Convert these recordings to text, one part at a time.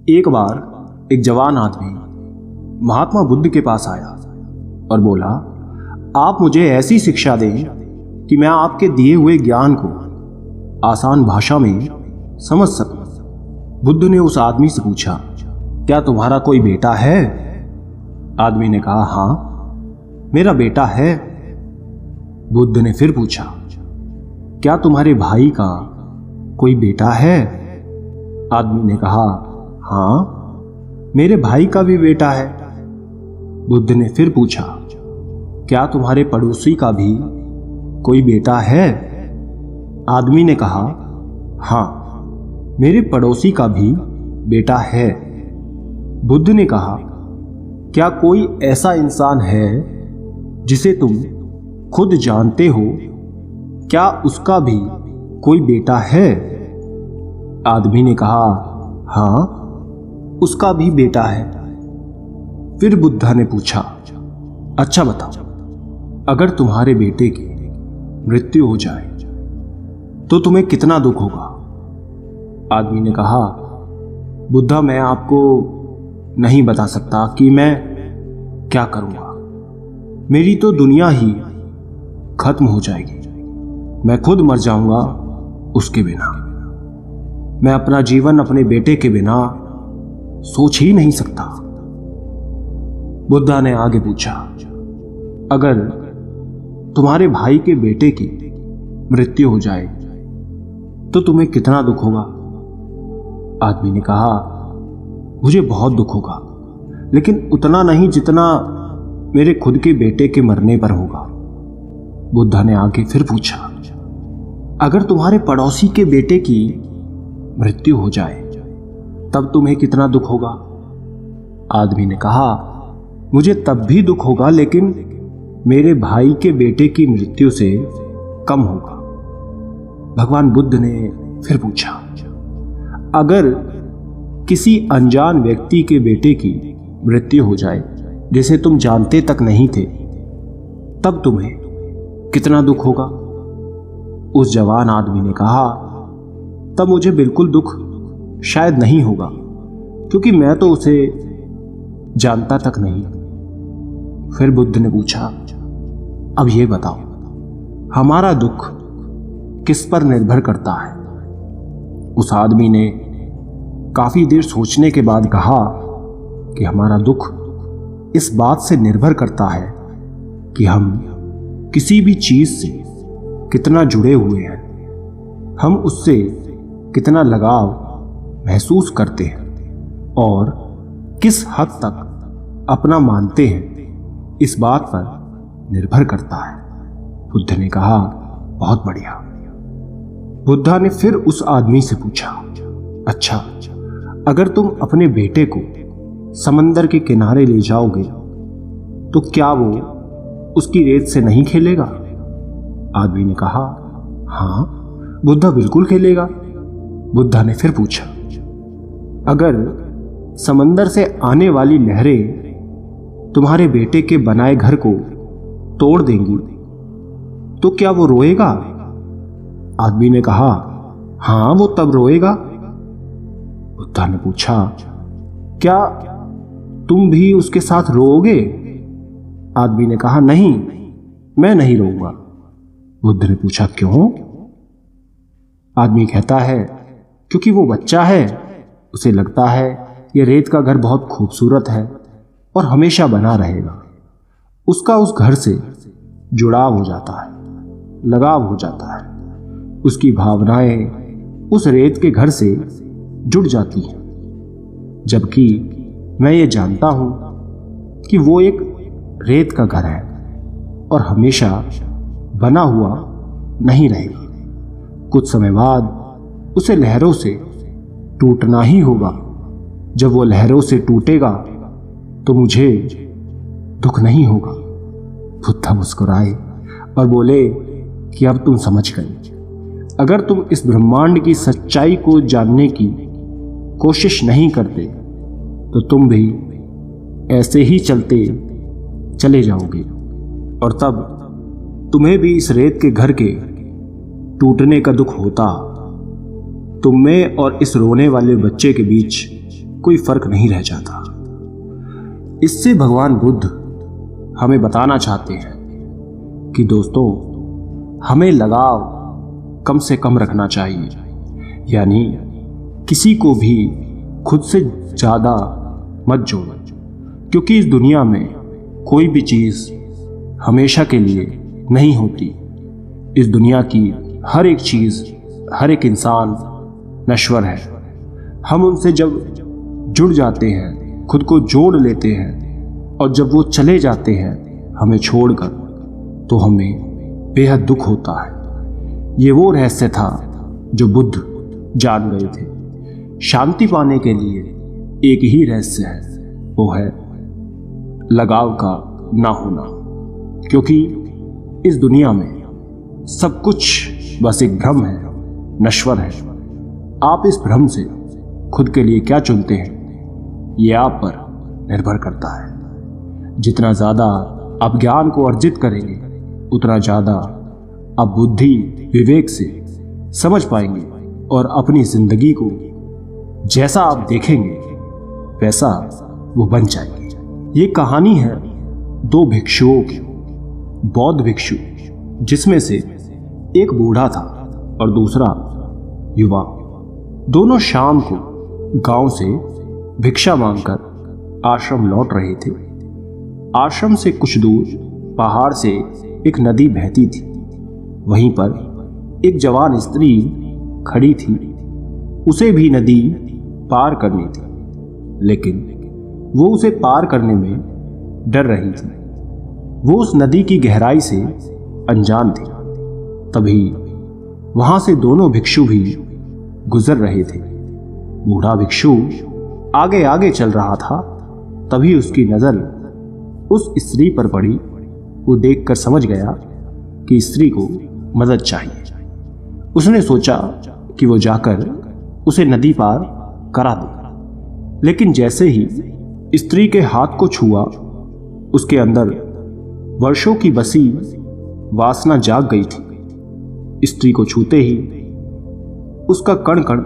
एक बार एक जवान आदमी महात्मा बुद्ध के पास आया और बोला, आप मुझे ऐसी शिक्षा दें कि मैं आपके दिए हुए ज्ञान को आसान भाषा में समझ सकूं। बुद्ध ने उस आदमी से पूछा, क्या तुम्हारा कोई बेटा है? आदमी ने कहा, हाँ, मेरा बेटा है। बुद्ध ने फिर पूछा, क्या तुम्हारे भाई का कोई बेटा है? आदमी ने कहा, हाँ, मेरे भाई का भी बेटा है। बुद्ध ने फिर पूछा, क्या तुम्हारे पड़ोसी का भी कोई बेटा है? आदमी ने कहा, हाँ, मेरे पड़ोसी का भी बेटा है। बुद्ध ने कहा, क्या कोई ऐसा इंसान है जिसे तुम खुद जानते हो? क्या उसका भी कोई बेटा है? आदमी ने कहा, हाँ, उसका भी बेटा है। फिर बुद्ध ने पूछा, अच्छा बताओ, अगर तुम्हारे बेटे की मृत्यु हो जाए तो तुम्हें कितना दुख होगा? आदमी ने कहा, बुद्धा, मैं आपको नहीं बता सकता कि मैं क्या करूंगा। मेरी तो दुनिया ही खत्म हो जाएगी। मैं खुद मर जाऊंगा उसके बिना। मैं अपना जीवन अपने बेटे के बिना सोच ही नहीं सकता। बुद्धा ने आगे पूछा, अगर तुम्हारे भाई के बेटे की मृत्यु हो जाए तो तुम्हें कितना दुख होगा? आदमी ने कहा, मुझे बहुत दुख होगा, लेकिन उतना नहीं जितना मेरे खुद के बेटे के मरने पर होगा। बुद्धा ने आगे फिर पूछा, अगर तुम्हारे पड़ोसी के बेटे की मृत्यु हो जाए तब तुम्हें कितना दुख होगा? आदमी ने कहा, मुझे तब भी दुख होगा, लेकिन मेरे भाई के बेटे की मृत्यु से कम होगा। भगवान बुद्ध ने फिर पूछा, अगर किसी अनजान व्यक्ति के बेटे की मृत्यु हो जाए जिसे तुम जानते तक नहीं थे, तब तुम्हें कितना दुख होगा? उस जवान आदमी ने कहा, तब मुझे बिल्कुल दुख शायद नहीं होगा, क्योंकि मैं तो उसे जानता तक नहीं। फिर बुद्ध ने पूछा, अब ये बताओ, हमारा दुख किस पर निर्भर करता है? उस आदमी ने काफी देर सोचने के बाद कहा कि हमारा दुख इस बात से निर्भर करता है कि हम किसी भी चीज से कितना जुड़े हुए हैं, हम उससे कितना लगाव महसूस करते हैं और किस हद तक अपना मानते हैं, इस बात पर निर्भर करता है। बुद्ध ने कहा, बहुत बढ़िया। बुद्धा ने फिर उस आदमी से पूछा, अच्छा, अगर तुम अपने बेटे को समंदर के किनारे ले जाओगे तो क्या वो उसकी रेत से नहीं खेलेगा? आदमी ने कहा, हाँ, बुद्धा बिल्कुल खेलेगा। बुद्धा ने फिर पूछा, अगर समंदर से आने वाली लहरें तुम्हारे बेटे के बनाए घर को तोड़ देंगी तो क्या वो रोएगा? आदमी ने कहा, हाँ, वो तब रोएगा। बुद्धा ने पूछा, क्या तुम भी उसके साथ रोओगे? आदमी ने कहा, नहीं, मैं नहीं रोऊंगा। बुद्ध ने पूछा, क्यों? आदमी कहता है, क्योंकि वो बच्चा है, उसे लगता है ये रेत का घर बहुत खूबसूरत है और हमेशा बना रहेगा। उसका उस घर से जुड़ाव हो जाता है, लगाव हो जाता है। उसकी भावनाएं उस रेत के घर से जुड़ जाती हैं, जबकि मैं ये जानता हूं कि वो एक रेत का घर है और हमेशा बना हुआ नहीं रहेगा। कुछ समय बाद उसे लहरों से टूटना ही होगा। जब वो लहरों से टूटेगा तो मुझे दुख नहीं होगा। बुद्ध मुस्कुराए और बोले कि अब तुम समझ गए। अगर तुम इस ब्रह्मांड की सच्चाई को जानने की कोशिश नहीं करते तो तुम भी ऐसे ही चलते चले जाओगे और तब तुम्हें भी इस रेत के घर के टूटने का दुख होता। तुम में और इस रोने वाले बच्चे के बीच कोई फर्क नहीं रह जाता। इससे भगवान बुद्ध हमें बताना चाहते हैं कि दोस्तों, हमें लगाव कम से कम रखना चाहिए, यानी किसी को भी खुद से ज़्यादा मत जोड़ो, क्योंकि इस दुनिया में कोई भी चीज़ हमेशा के लिए नहीं होती। इस दुनिया की हर एक चीज़, हर एक इंसान नश्वर है। हम उनसे जब जुड़ जाते हैं, खुद को जोड़ लेते हैं, और जब वो चले जाते हैं हमें छोड़कर, तो हमें बेहद दुख होता है। ये वो रहस्य था जो बुद्ध जान गए थे। शांति पाने के लिए एक ही रहस्य है, वो है लगाव का ना होना, क्योंकि इस दुनिया में सब कुछ बस एक भ्रम है, नश्वर है। आप इस भ्रम से खुद के लिए क्या चुनते हैं, ये आप पर निर्भर करता है। जितना ज़्यादा आप ज्ञान को अर्जित करेंगे, उतना ज़्यादा आप बुद्धि विवेक से समझ पाएंगे और अपनी जिंदगी को जैसा आप देखेंगे वैसा वो बन जाएगी। ये कहानी है दो भिक्षुओं की, बौद्ध भिक्षु, जिसमें से एक बूढ़ा था और दूसरा युवा। दोनों शाम को गांव से भिक्षा मांगकर आश्रम लौट रहे थे। आश्रम से कुछ दूर पहाड़ से एक नदी बहती थी। वहीं पर एक जवान स्त्री खड़ी थी। उसे भी नदी पार करनी थी, लेकिन वो उसे पार करने में डर रही थी। वो उस नदी की गहराई से अनजान थी। तभी वहां से दोनों भिक्षु भी गुजर रहे थे। बूढ़ा भिक्षु आगे आगे चल रहा था। तभी उसकी नजर उस स्त्री पर पड़ी। वो देखकर समझ गया कि स्त्री को मदद चाहिए। उसने सोचा कि वो जाकर उसे नदी पार करा दे, लेकिन जैसे ही स्त्री के हाथ को छुआ, उसके अंदर वर्षों की बसी वासना जाग गई थी। स्त्री को छूते ही उसका कण कण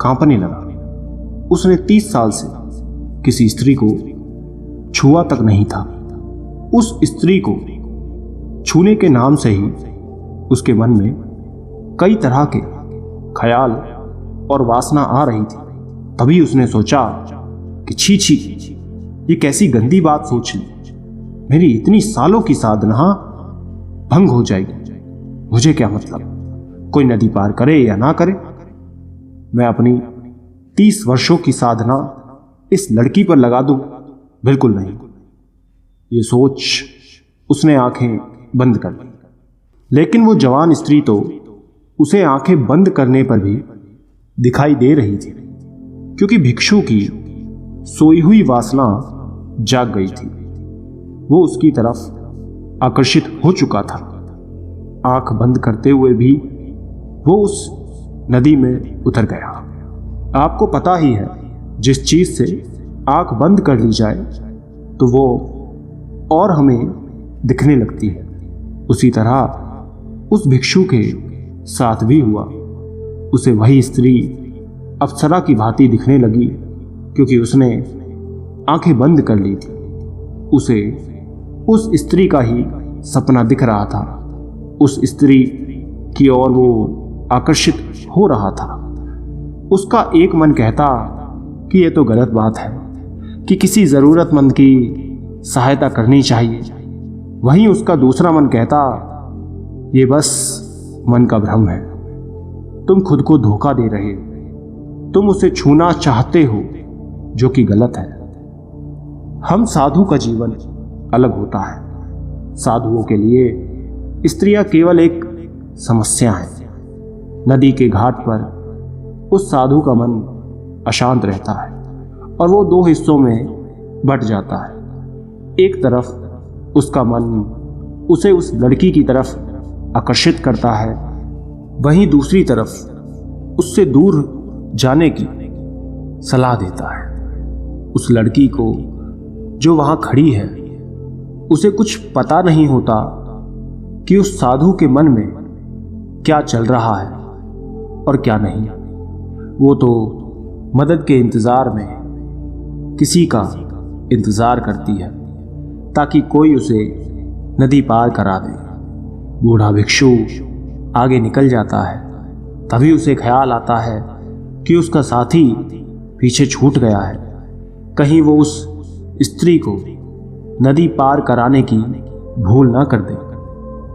कांपने लगा। उसने 30 साल से किसी स्त्री को छुआ तक नहीं था। उस स्त्री को छूने के नाम से ही उसके मन में कई तरह के ख्याल और वासना आ रही थी। तभी उसने सोचा कि छी छी, ये कैसी गंदी बात सोच ली। मेरी इतनी सालों की साधना भंग हो जाएगी। मुझे क्या मतलब, कोई नदी पार करे या ना करे, मैं अपनी 30 वर्षों की साधना इस लड़की पर लगा दूं? बिल्कुल नहीं। ये सोच उसने आंखें बंद कर ली। लेकिन वो जवान स्त्री तो उसे आंखें बंद करने पर भी दिखाई दे रही थी, क्योंकि भिक्षु की सोई हुई वासना जाग गई थी। वो उसकी तरफ आकर्षित हो चुका था। आंख बंद करते हुए भी वो उस नदी में उतर गया। आपको पता ही है, जिस चीज से आंख बंद कर ली जाए तो वो और हमें दिखने लगती है। उसी तरह उस भिक्षु के साथ भी हुआ। उसे वही स्त्री अप्सरा की भांति दिखने लगी, क्योंकि उसने आंखें बंद कर ली थी। उसे उस स्त्री का ही सपना दिख रहा था। उस स्त्री की ओर वो आकर्षित हो रहा था। उसका एक मन कहता कि यह तो गलत बात है, कि किसी जरूरतमंद की सहायता करनी चाहिए। वहीं उसका दूसरा मन कहता, ये बस मन का भ्रम है, तुम खुद को धोखा दे रहे हो, तुम उसे छूना चाहते हो, जो कि गलत है। हम साधु का जीवन अलग होता है। साधुओं के लिए स्त्रियां केवल एक समस्या है। नदी के घाट पर उस साधु का मन अशांत रहता है और वो दो हिस्सों में बट जाता है। एक तरफ उसका मन उसे उस लड़की की तरफ आकर्षित करता है, वहीं दूसरी तरफ उससे दूर जाने की सलाह देता है। उस लड़की को जो वहां खड़ी है, उसे कुछ पता नहीं होता कि उस साधु के मन में क्या चल रहा है और क्या नहीं। वो तो मदद के इंतजार में किसी का इंतजार करती है ताकि कोई उसे नदी पार करा दे। बूढ़ा भिक्षु आगे निकल जाता है। तभी उसे ख्याल आता है कि उसका साथी पीछे छूट गया है। कहीं वो उस स्त्री को नदी पार कराने की भूल ना कर दे।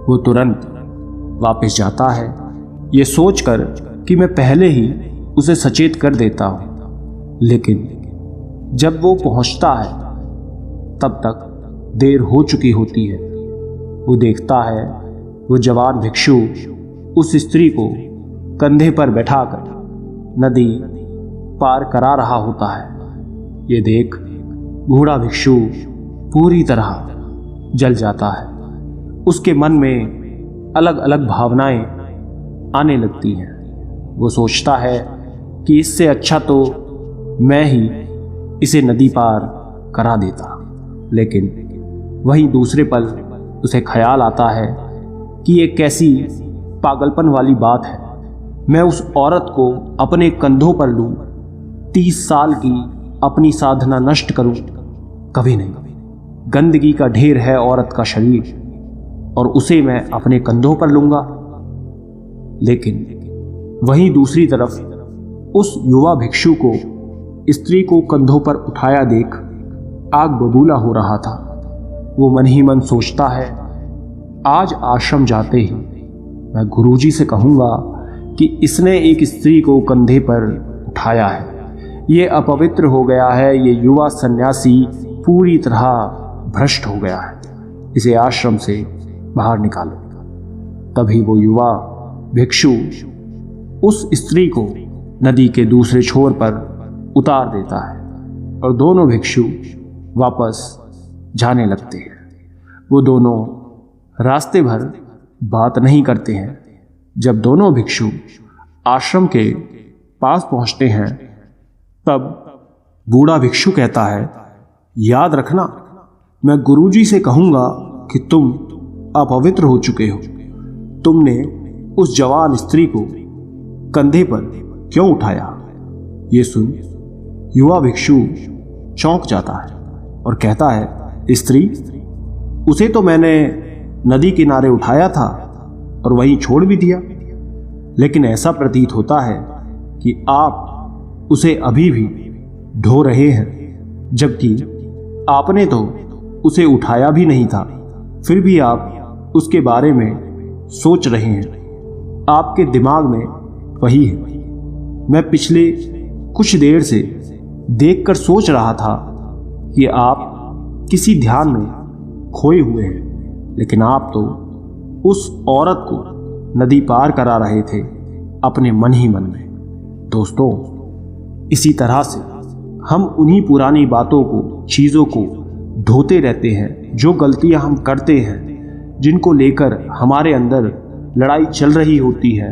वो तुरंत वापस जाता है, ये सोचकर कि मैं पहले ही उसे सचेत कर देता हूँ। लेकिन जब वो पहुँचता है तब तक देर हो चुकी होती है। वो देखता है वो जवान भिक्षु उस स्त्री को कंधे पर बैठाकर नदी पार करा रहा होता है। ये देख बूढ़ा भिक्षु पूरी तरह जल जाता है। उसके मन में अलग अलग भावनाएं आने लगती हैं। वो सोचता है कि इससे अच्छा तो मैं ही इसे नदी पार करा देता। लेकिन वहीं दूसरे पल उसे ख्याल आता है कि ये कैसी पागलपन वाली बात है। मैं उस औरत को अपने कंधों पर लूं, 30 साल की अपनी साधना नष्ट करूं, कभी नहीं। गंदगी का ढेर है औरत का शरीर और उसे मैं अपने कंधों पर लूंगा। लेकिन वहीं दूसरी तरफ उस युवा भिक्षु को स्त्री को कंधों पर उठाया देख आग बबूला हो रहा था। वो मन ही मन सोचता है, आज आश्रम जाते ही मैं गुरुजी से कहूंगा कि इसने एक स्त्री को कंधे पर उठाया है, ये अपवित्र हो गया है, ये युवा सन्यासी पूरी तरह भ्रष्ट हो गया है, इसे आश्रम से बाहर निकालो। तभी वो युवा भिक्षु उस स्त्री को नदी के दूसरे छोर पर उतार देता है और दोनों भिक्षु वापस जाने लगते हैं। वो दोनों रास्ते भर बात नहीं करते हैं। जब दोनों भिक्षु आश्रम के पास पहुंचते हैं तब बूढ़ा भिक्षु कहता है, याद रखना, मैं गुरुजी से कहूंगा कि तुम अपवित्र हो चुके हो। तुमने उस जवान स्त्री को कंधे पर क्यों उठाया? ये सुन युवा भिक्षु चौंक जाता है और कहता है, स्त्री? उसे तो मैंने नदी किनारे उठाया था और वहीं छोड़ भी दिया। लेकिन ऐसा प्रतीत होता है कि आप उसे अभी भी ढो रहे हैं, जबकि आपने तो उसे उठाया भी नहीं था। फिर भी आप उसके बारे में सोच रहे हैं। आपके दिमाग में वही है। मैं पिछले कुछ देर से देखकर सोच रहा था कि आप किसी ध्यान में खोए हुए हैं, लेकिन आप तो उस औरत को नदी पार करा रहे थे अपने मन ही मन में। दोस्तों, इसी तरह से हम उन्हीं पुरानी बातों को, चीज़ों को ढोते रहते हैं, जो गलतियां हम करते हैं, जिनको लेकर हमारे अंदर लड़ाई चल रही होती है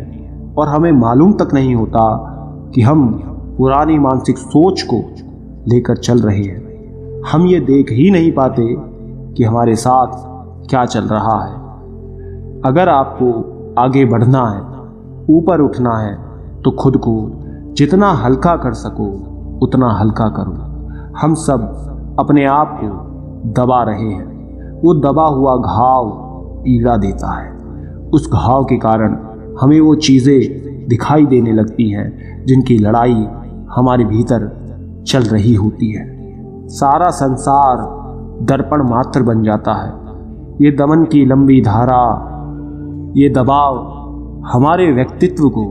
और हमें मालूम तक नहीं होता कि हम पुरानी मानसिक सोच को लेकर चल रहे हैं। हम ये देख ही नहीं पाते कि हमारे साथ क्या चल रहा है। अगर आपको आगे बढ़ना है, ऊपर उठना है, तो खुद को जितना हल्का कर सको उतना हल्का करो। हम सब अपने आप को दबा रहे हैं। वो दबा हुआ घाव पीड़ा देता है। उस घाव के कारण हमें वो चीज़ें दिखाई देने लगती हैं जिनकी लड़ाई हमारे भीतर चल रही होती है। सारा संसार दर्पण मात्र बन जाता है। ये दमन की लंबी धारा, ये दबाव हमारे व्यक्तित्व को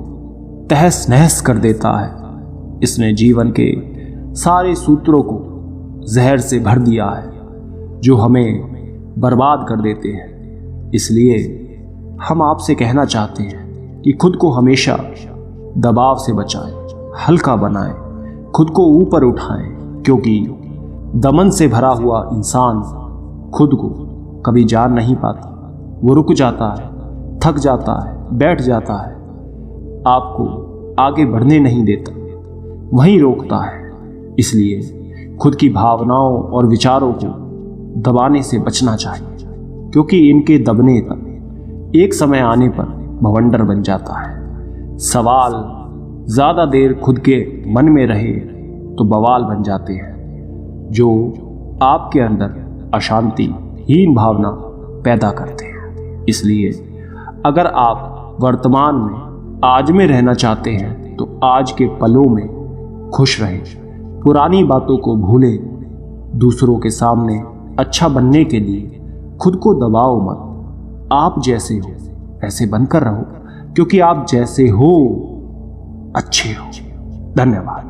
तहस नहस कर देता है। इसने जीवन के सारे सूत्रों को जहर से भर दिया है, जो हमें बर्बाद कर देते हैं। इसलिए हम आपसे कहना चाहते हैं कि खुद को हमेशा दबाव से बचाएं, हल्का बनाएं, खुद को ऊपर उठाएं, क्योंकि दमन से भरा हुआ इंसान खुद को कभी जान नहीं पाता। वो रुक जाता है, थक जाता है, बैठ जाता है, आपको आगे बढ़ने नहीं देता, वहीं रोकता है। इसलिए खुद की भावनाओं और विचारों को दबाने से बचना चाहिए, क्योंकि इनके दबने तक एक समय आने पर बवंडर बन जाता है। सवाल ज़्यादा देर खुद के मन में रहे तो बवाल बन जाते हैं। जो आपके अंदर अशांति हीन भावना पैदा करते हैं। इसलिए अगर आप वर्तमान में आज में रहना चाहते हैं तो आज के पलों में खुश रहें, पुरानी बातों को भूलें, दूसरों के सामने अच्छा बनने के लिए खुद को दबाओ मत। आप जैसे हो ऐसे बनकर रहो, क्योंकि आप जैसे हो अच्छे हो। धन्यवाद।